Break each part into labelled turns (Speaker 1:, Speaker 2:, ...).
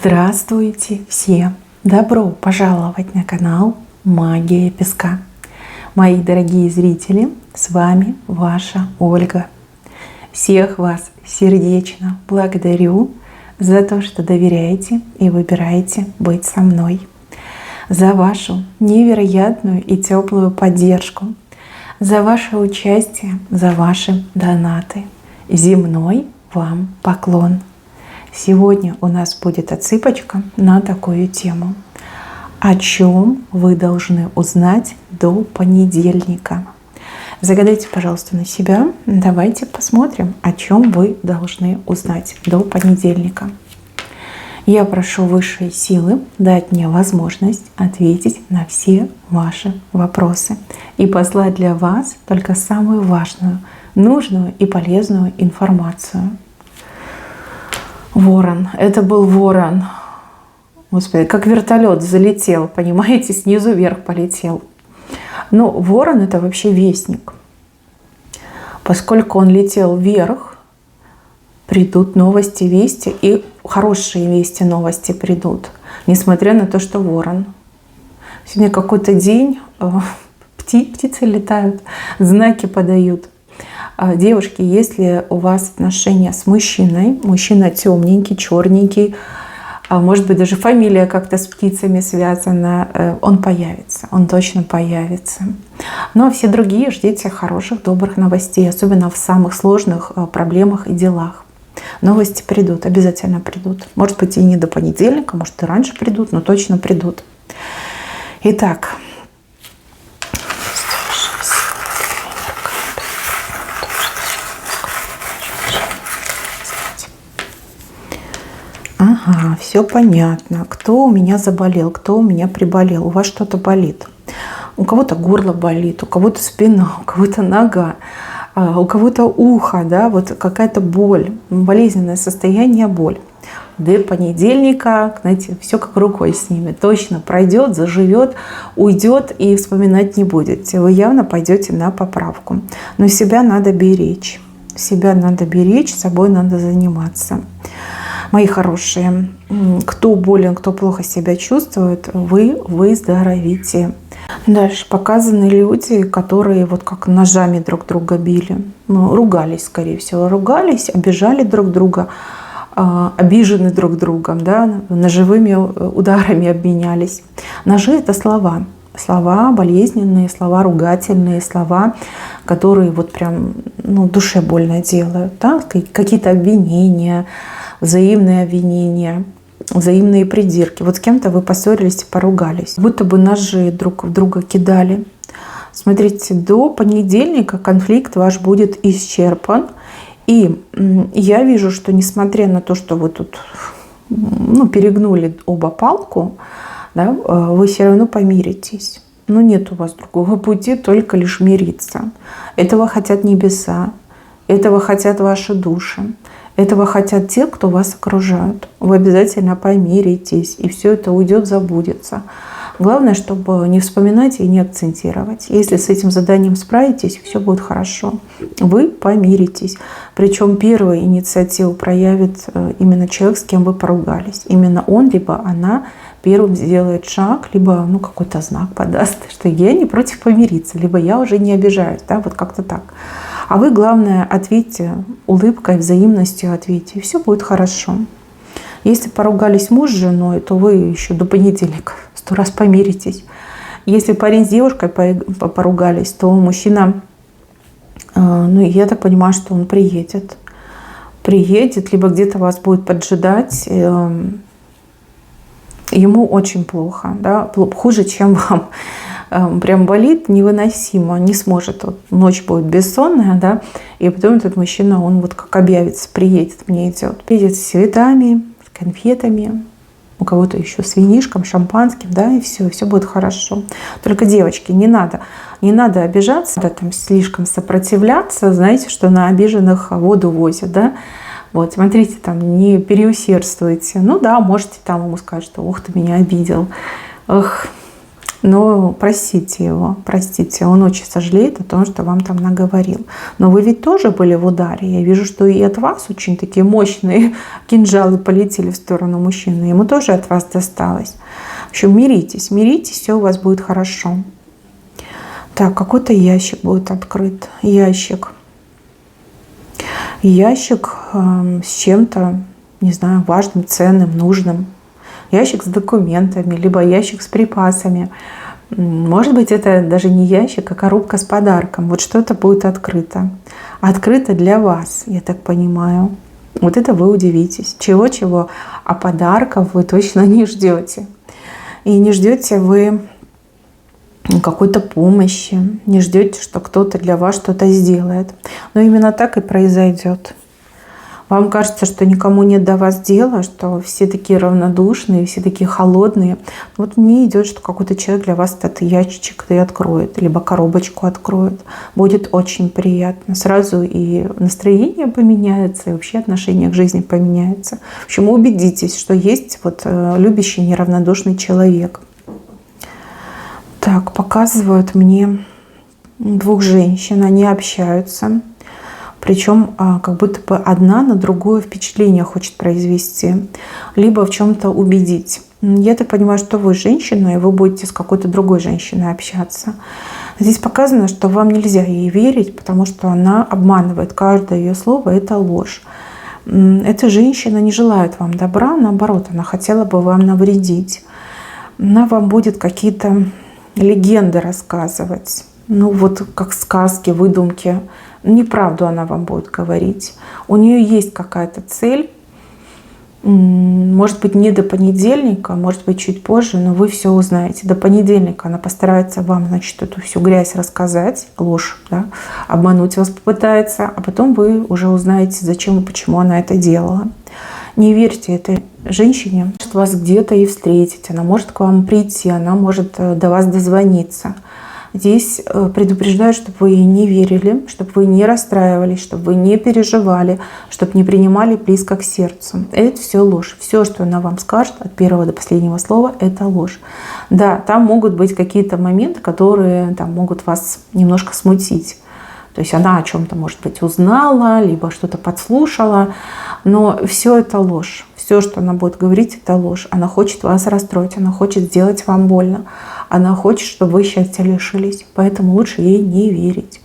Speaker 1: Здравствуйте все! Добро пожаловать на канал Магия Песка. Мои дорогие зрители, с вами ваша Ольга. Всех вас сердечно благодарю за то, что доверяете и выбираете быть со мной. За вашу невероятную и теплую поддержку, за ваше участие, за ваши донаты. Земной вам поклон! Сегодня у нас будет отсыпочка на такую тему. О чем вы должны узнать до понедельника? Загадайте, пожалуйста, на себя. Давайте посмотрим, о чем вы должны узнать до понедельника. Я прошу высшие силы дать мне возможность ответить на все ваши вопросы и послать для вас только самую важную, нужную и полезную информацию. Ворон. Это был ворон. Господи, как вертолет залетел, понимаете, снизу вверх полетел. Но ворон — это вообще вестник. Поскольку он летел вверх, придут новости, вести, и хорошие вести, новости придут. Несмотря на то, что ворон. Сегодня какой-то день, птицы летают, знаки подают. Девушки, если у вас отношения с мужчиной, мужчина темненький, черненький, может быть, даже фамилия как-то с птицами связана, он появится, он точно появится. Ну а все другие ждите хороших, добрых новостей, особенно в самых сложных проблемах и делах. Новости придут, обязательно придут. Может быть, и не до понедельника, может, и раньше придут, но точно придут. Итак. Ага, все понятно. Кто у меня заболел, кто у меня приболел. У вас что-то болит. У кого-то горло болит, у кого-то спина, у кого-то нога, у кого-то ухо, да, вот какая-то боль, болезненное состояние, боль. До понедельника, знаете, все как рукой снимет. Точно пройдет, заживет, уйдет и вспоминать не будете. Вы явно пойдете на поправку. Но себя надо беречь. Себя надо беречь, собой надо заниматься. Мои хорошие, кто болен, кто плохо себя чувствует, вы выздоровите. Дальше показаны люди, которые вот как ножами друг друга били. Ну, ругались, скорее всего, ругались, обижали друг друга, обижены друг другом, да, ножевыми ударами обменялись. Ножи — это слова. Слова болезненные, слова ругательные, слова, которые вот прям душе больно делают. Да? Какие-то обвинения, взаимные обвинения, взаимные придирки. Вот с кем-то вы поссорились и поругались. Будто бы ножи друг в друга кидали. Смотрите, до понедельника конфликт ваш будет исчерпан. И я вижу, что несмотря на то, что вы тут перегнули оба палку, да, вы все равно помиритесь. Но нет у вас другого пути, только лишь мириться. Этого хотят небеса, этого хотят ваши души. Этого хотят те, кто вас окружают. Вы обязательно помиритесь, и все это уйдет, забудется. Главное, чтобы не вспоминать и не акцентировать. Если с этим заданием справитесь, все будет хорошо. Вы помиритесь. Причем первую инициативу проявит именно человек, с кем вы поругались. Именно он, либо она первым сделает шаг, либо какой-то знак подаст, что я не против помириться, либо я уже не обижаюсь. Да, вот как-то так. А вы, главное, ответьте улыбкой, взаимностью ответьте, и все будет хорошо. Если поругались муж с женой, то вы еще до понедельника 100 раз помиритесь. Если парень с девушкой поругались, то мужчина, я так понимаю, что он приедет. Приедет, либо где-то вас будет поджидать. Ему очень плохо, да, хуже, чем вам. Прям болит невыносимо, не сможет. Вот, ночь будет бессонная, да, и потом этот мужчина, он вот как объявится, приедет, мне идет. Приедет с цветами, с конфетами, у кого-то еще с винишком, шампанским, да, и все будет хорошо. Только, девочки, не надо обижаться, да, там слишком сопротивляться, знаете, что на обиженных воду возят, да. Вот, смотрите, там не переусердствуйте. Ну да, можете там ему сказать, что «ох, ты меня обидел». Ох, Но простите его, простите. Он очень сожалеет о том, что вам там наговорил. Но вы ведь тоже были в ударе. Я вижу, что и от вас очень такие мощные кинжалы полетели в сторону мужчины. Ему тоже от вас досталось. В общем, миритесь, миритесь, все у вас будет хорошо. Так, какой-то ящик будет открыт. Ящик. Ящик с чем-то, не знаю, важным, ценным, нужным. Ящик с документами, либо ящик с припасами. Может быть, это даже не ящик, а коробка с подарком. Вот что-то будет открыто. Открыто для вас, я так понимаю. Вот это вы удивитесь. Чего-чего, а подарков вы точно не ждете. И не ждете вы какой-то помощи, не ждете, что кто-то для вас что-то сделает. Но именно так и произойдет. Вам кажется, что никому нет до вас дела, что все такие равнодушные, все такие холодные. Вот мне идет, что какой-то человек для вас этот ящичек и откроет, либо коробочку откроет. Будет очень приятно. Сразу и настроение поменяется, и вообще отношение к жизни поменяется. В общем, убедитесь, что есть вот любящий, неравнодушный человек. Так, показывают мне двух женщин, они общаются. Причем как будто бы одна на другую впечатление хочет произвести, либо в чем-то убедить. Я так понимаю, что вы женщина, и вы будете с какой-то другой женщиной общаться. Здесь показано, что вам нельзя ей верить, потому что она обманывает. Каждое ее слово – это ложь. Эта женщина не желает вам добра, наоборот, она хотела бы вам навредить. Она вам будет какие-то легенды рассказывать. Ну вот как сказки, выдумки. Неправду она вам будет говорить. У нее есть какая-то цель. Может быть, не до понедельника, может быть, чуть позже, но вы все узнаете. До понедельника она постарается вам, значит, эту всю грязь рассказать, ложь, да, обмануть вас попытается, а потом вы уже узнаете, зачем и почему она это делала. Не верьте этой женщине, может вас где-то и встретить, она может к вам прийти, она может до вас дозвониться. Здесь предупреждаю, чтобы вы ей не верили, чтобы вы не расстраивались, чтобы вы не переживали, чтобы не принимали близко к сердцу. Это все ложь. Все, что она вам скажет от первого до последнего слова, это ложь. Да, там могут быть какие-то моменты, которые там, могут вас немножко смутить. То есть она о чем-то, может быть, узнала, либо что-то подслушала, но все это ложь. Все, что она будет говорить, это ложь. Она хочет вас расстроить, она хочет сделать вам больно. Она хочет, чтобы вы счастья лишились. Поэтому лучше ей не верить.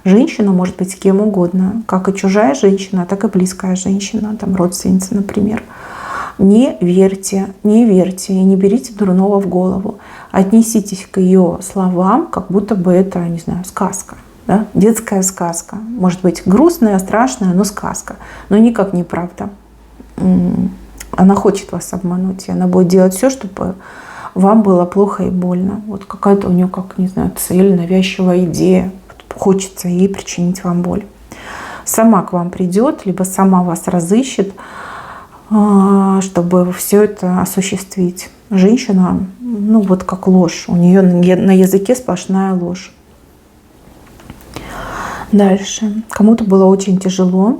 Speaker 1: Женщина может быть с кем угодно. Как и чужая женщина, так и близкая женщина. Там родственница, например. Не верьте и не берите дурного в голову. Отнеситесь к ее словам, как будто бы это, не знаю, сказка. Да? Детская сказка. Может быть грустная, страшная, но сказка. Но никак не правда. Она хочет вас обмануть, и она будет делать все, чтобы вам было плохо и больно. Вот какая-то у нее, как, не знаю, цель, навязчивая идея. Хочется ей причинить вам боль. Сама к вам придет, либо сама вас разыщет, чтобы все это осуществить. Женщина, ну вот как ложь. У нее на языке сплошная ложь. Дальше. Кому-то было очень тяжело.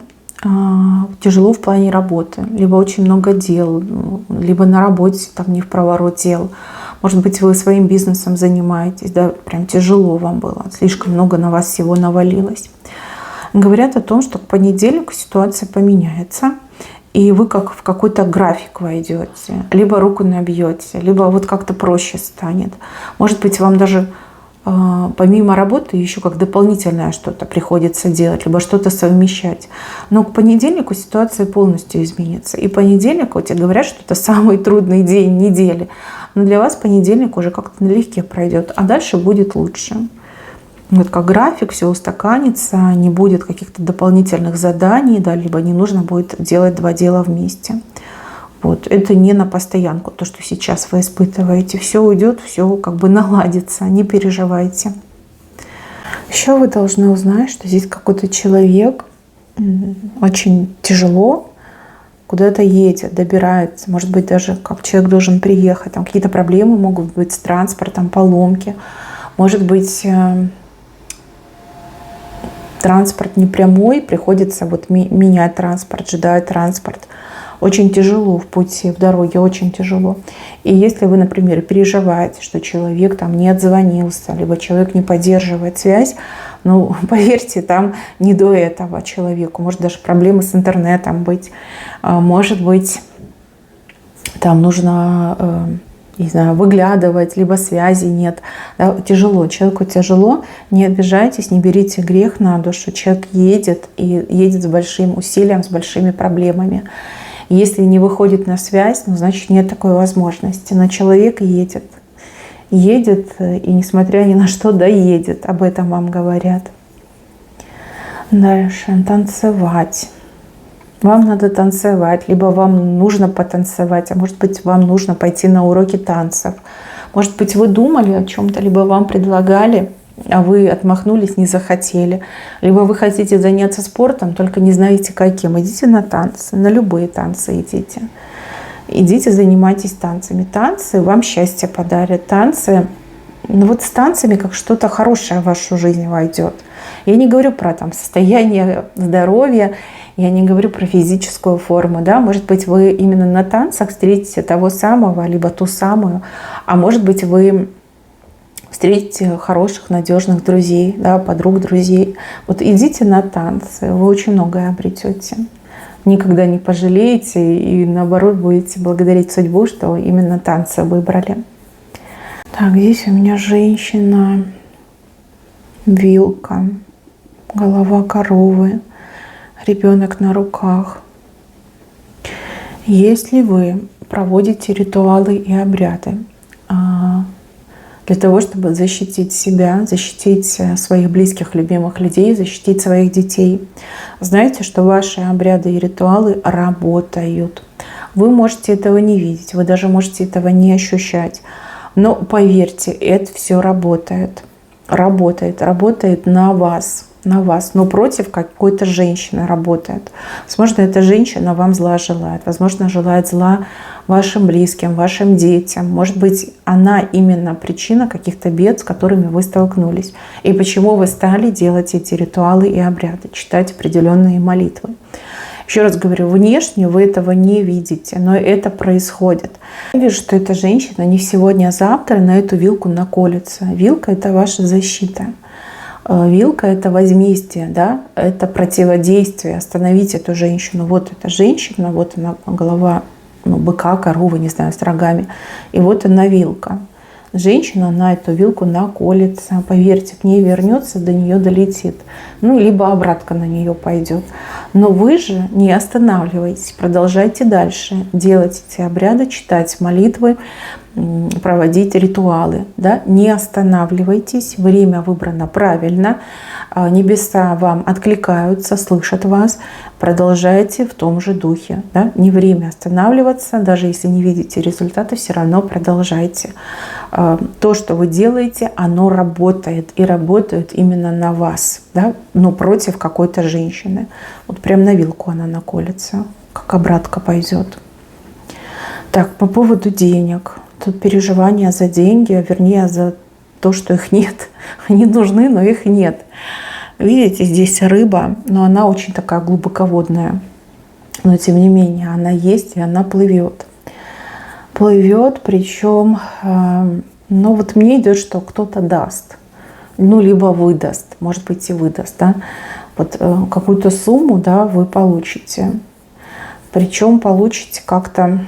Speaker 1: Тяжело в плане работы, либо очень много дел, либо на работе там не в проворот дел. Может быть, вы своим бизнесом занимаетесь, да, прям тяжело вам было, слишком много на вас всего навалилось. Говорят о том, что к понедельнику ситуация поменяется, и вы как в какой-то график войдете, либо руку набьете, либо вот как-то проще станет. Может быть, вам даже помимо работы еще как дополнительное что-то приходится делать, либо что-то совмещать. Но к понедельнику ситуация полностью изменится. И понедельник, вот тебе говорят, что это самый трудный день недели. Но для вас понедельник уже как-то налегке пройдет, а дальше будет лучше. Вот как график, все устаканится, не будет каких-то дополнительных заданий, да, либо не нужно будет делать два дела вместе. Вот. Это не на постоянку, то, что сейчас вы испытываете. Все уйдет, все как бы наладится, не переживайте. Еще вы должны узнать, что здесь какой-то человек очень тяжело куда-то едет, добирается. Может быть, даже как человек должен приехать. Там какие-то проблемы могут быть с транспортом, поломки. Может быть, транспорт не прямой, приходится вот менять транспорт, ждать транспорт. очень тяжело в пути, в дороге, очень тяжело. И если вы, например, переживаете, что человек там не отзвонился, либо человек не поддерживает связь, ну, поверьте, там не до этого человеку. Может даже проблемы с интернетом быть. Может быть, там нужно, не знаю, выглядывать, либо связи нет. Да, тяжело, человеку тяжело. Не обижайтесь, не берите грех на душу. Человек едет, и едет с большим усилием, с большими проблемами. Если не выходит на связь, ну, значит, нет такой возможности. Но человек едет. Едет, и несмотря ни на что, доедет. Об этом вам говорят. Дальше. Танцевать. Вам надо танцевать, либо вам нужно потанцевать, а может быть, вам нужно пойти на уроки танцев. Может быть, вы думали о чем-то, либо вам предлагали, а вы отмахнулись, не захотели. Либо вы хотите заняться спортом, только не знаете каким. Идите на танцы, на любые танцы идите. Идите, занимайтесь танцами. Танцы вам счастье подарят. Танцы, ну вот с танцами как что-то хорошее в вашу жизнь войдет. Я не говорю про там состояние здоровья, я не говорю про физическую форму, да, может быть, вы именно на танцах встретите того самого, либо ту самую, а может быть, вы встретите хороших, надежных друзей, да, подруг, друзей. Вот идите на танцы, вы очень многое обретете. Никогда не пожалеете и наоборот будете благодарить судьбу, что именно танцы выбрали. Так, здесь у меня женщина, вилка, голова коровы, ребенок на руках. Если вы проводите ритуалы и обряды для того, чтобы защитить себя, защитить своих близких, любимых людей, защитить своих детей, знайте, что ваши обряды и ритуалы работают. Вы можете этого не видеть, вы даже можете этого не ощущать. Но поверьте, это все работает. Работает на вас, но против какой-то женщины работает. Возможно, эта женщина вам зла желает, возможно, желает зла вашим близким, вашим детям. Может быть, она именно причина каких-то бед, с которыми вы столкнулись. И почему вы стали делать эти ритуалы и обряды, читать определенные молитвы. Еще раз говорю, внешне вы этого не видите, но это происходит. Я вижу, что эта женщина не сегодня, а завтра на эту вилку наколется. Вилка – это ваша защита. Вилка – это возмездие, да? Это противодействие. Остановить эту женщину. Вот эта женщина, вот она голова быка, коровы, не знаю, с рогами. И вот она вилка. Женщина на эту вилку наколется, поверьте, к ней вернется, до нее долетит. Ну, либо обратка на нее пойдет. Но вы же не останавливайтесь, продолжайте дальше делать эти обряды, читать молитвы, проводить ритуалы. Да? Не останавливайтесь, время выбрано правильно, небеса вам откликаются, слышат вас, продолжайте в том же духе. Да? Не время останавливаться, даже если не видите результата, все равно продолжайте. То, что вы делаете, оно работает, и работает именно на вас, да? Но против какой-то женщины. Вот прям на вилку она наколется, как обратка пойдет. Так, по поводу денег. Тут переживания за деньги, вернее, за то, что их нет. Они нужны, но их нет. Видите, здесь рыба, но она очень такая глубоководная. Но тем не менее, она есть, и она плывет. Плывет, причем, ну вот мне идет, что кто-то даст. Ну, либо выдаст, может быть, и выдаст, да. Вот какую-то сумму, да, вы получите. Причем получите как-то,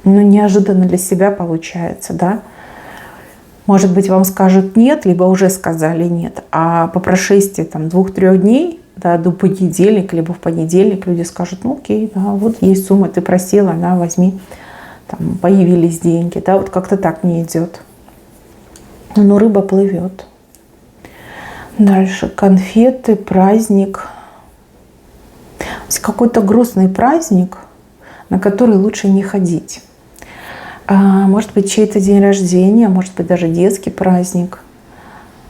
Speaker 1: ну, неожиданно для себя получается, да. Может быть, вам скажут нет, либо уже сказали нет. А по прошествии там 2-3 дней, да, до понедельника, либо в понедельник люди скажут, ну окей, да, вот есть сумма, ты просила, на, возьми. Там появились деньги, да, вот как-то так не идет. Но рыба плывет. Дальше конфеты, праздник. Какой-то грустный праздник, на который лучше не ходить. Может быть, чей-то день рождения, может быть, даже детский праздник.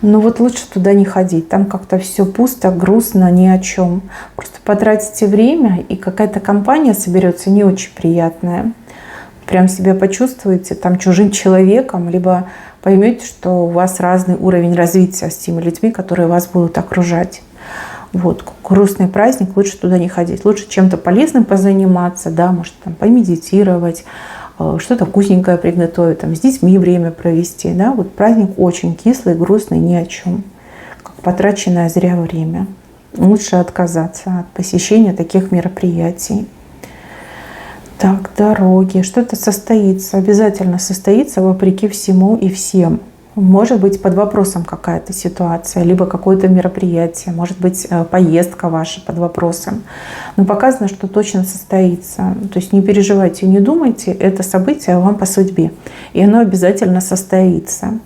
Speaker 1: Но вот лучше туда не ходить. Там как-то все пусто, грустно, ни о чем. Просто потратите время, и какая-то компания соберется не очень приятная. Прям себя почувствуете там чужим человеком, либо поймете, что у вас разный уровень развития с теми людьми, которые вас будут окружать. Вот, грустный праздник, лучше туда не ходить. Лучше чем-то полезным позаниматься, да, может там помедитировать, что-то вкусненькое приготовить, там, с детьми время провести. Да? Вот праздник очень кислый, грустный, ни о чем. Как потраченное зря время. Лучше отказаться от посещения таких мероприятий. Так, дороги. Что-то состоится, обязательно состоится вопреки всему и всем. Может быть, под вопросом какая-то ситуация, либо какое-то мероприятие, может быть, поездка ваша под вопросом. Но показано, что точно состоится. То есть не переживайте, не думайте, это событие вам по судьбе. И оно обязательно состоится.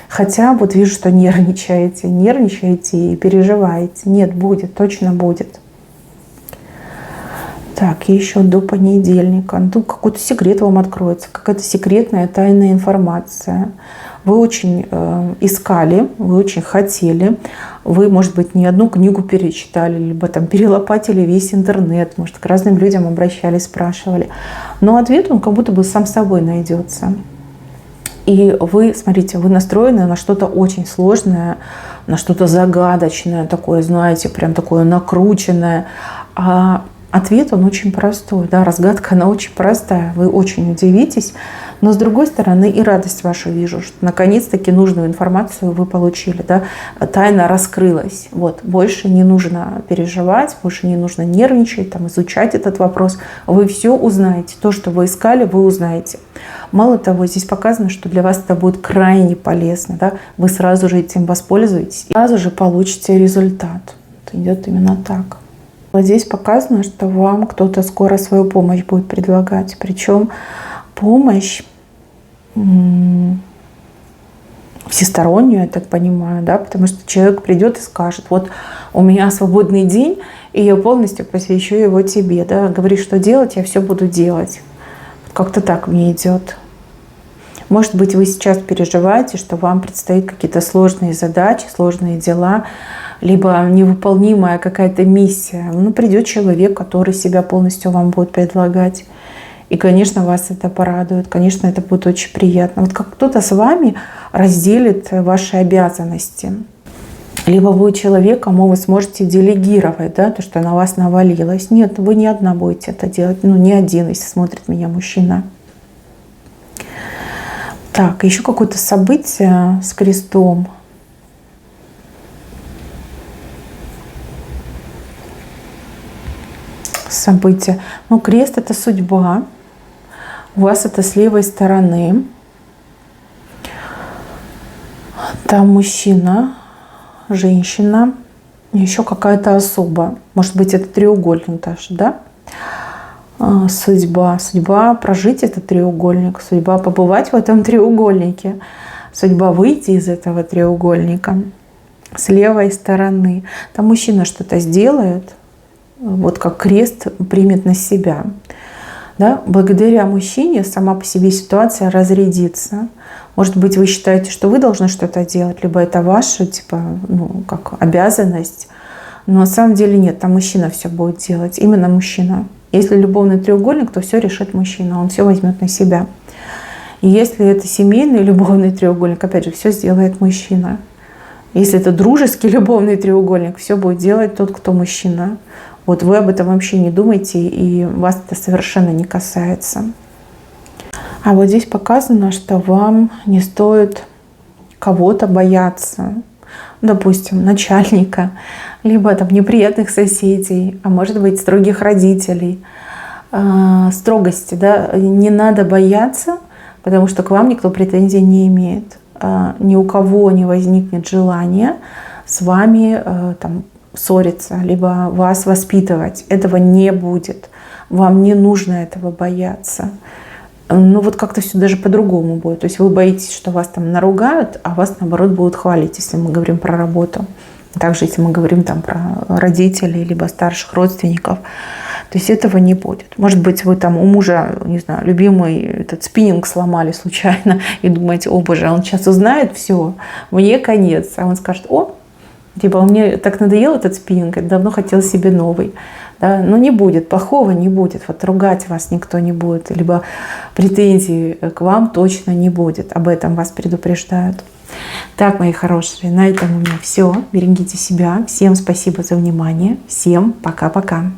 Speaker 1: Хотя вот вижу, что нервничаете и переживаете. Нет, будет, точно будет. Так, и еще до понедельника. Ну, какой-то секрет вам откроется, какая-то секретная, тайная информация. Вы очень искали, вы очень хотели. Вы, может быть, не одну книгу перечитали, либо там перелопатили весь интернет, может, к разным людям обращались, спрашивали. Но ответ, он как будто бы сам собой найдется. И вы, смотрите, вы настроены на что-то очень сложное, на что-то загадочное, такое, знаете, прям такое накрученное. А ответ, он очень простой, да, разгадка, она очень простая, вы очень удивитесь, но с другой стороны и радость вашу вижу, что наконец-таки нужную информацию вы получили, да, тайна раскрылась, вот, больше не нужно переживать, больше не нужно нервничать, там, изучать этот вопрос, вы все узнаете, то, что вы искали, вы узнаете. Мало того, здесь показано, что для вас это будет крайне полезно, да, вы сразу же этим воспользуетесь, и сразу же получите результат, это идет именно так. Вот здесь показано, что вам кто-то скоро свою помощь будет предлагать. Причем помощь всестороннюю, я так понимаю, да, потому что человек придет и скажет: вот у меня свободный день, и я полностью посвящу его тебе. Да, говори, что делать, я все буду делать. Как-то так мне идет. Может быть, вы сейчас переживаете, что вам предстоят какие-то сложные задачи, сложные дела, либо невыполнимая какая-то миссия. Ну, придет человек, который себя полностью вам будет предлагать. И, конечно, вас это порадует. Конечно, это будет очень приятно. Вот как кто-то с вами разделит ваши обязанности. Либо вы человек, кому вы сможете делегировать, да, то, что на вас навалилось. Нет, вы не одна будете это делать. Ну, не один, если смотрит меня мужчина. Так, еще какое-то событие с крестом. Событие. Ну, крест — это судьба. У вас это с левой стороны. Там мужчина, женщина, еще какая-то особа. Может быть, это треугольник даже, да? Судьба. Судьба прожить этот треугольник. Судьба побывать в этом треугольнике. Судьба выйти из этого треугольника. С левой стороны. Там мужчина что-то сделает. Вот как крест примет на себя. Да? Благодаря мужчине сама по себе ситуация разрядится. Может быть, вы считаете, что вы должны что-то делать, либо это ваша, типа, ну, как обязанность. Но на самом деле нет, там мужчина все будет делать. Именно мужчина. Если любовный треугольник, то все решит мужчина, он все возьмет на себя. И если это семейный любовный треугольник, опять же, все сделает мужчина. Если это дружеский любовный треугольник, все будет делать тот, кто мужчина. Вот вы об этом вообще не думайте, и вас это совершенно не касается. А вот здесь показано, что вам не стоит кого-то бояться. Допустим, начальника, либо там неприятных соседей, а может быть, строгих родителей. Строгости, да, не надо бояться, потому что к вам никто претензий не имеет. Ни у кого не возникнет желания с вами там ссориться, либо вас воспитывать. Этого не будет. Вам не нужно этого бояться. Ну вот как-то все даже по-другому будет. То есть вы боитесь, что вас там наругают, а вас наоборот будут хвалить, если мы говорим про работу. Также если мы говорим там про родителей, либо старших родственников. То есть этого не будет. Может быть, вы там у мужа, не знаю, любимый этот спиннинг сломали случайно и думаете: о боже, он сейчас узнает все, мне конец. А он скажет: о, типа, мне так надоел этот спиннинг, я давно хотел себе новый. Да? Но не будет, плохого не будет. Вот ругать вас никто не будет. Либо претензий к вам точно не будет. Об этом вас предупреждают. Так, мои хорошие, на этом у меня все. Берегите себя. Всем спасибо за внимание. Всем пока-пока.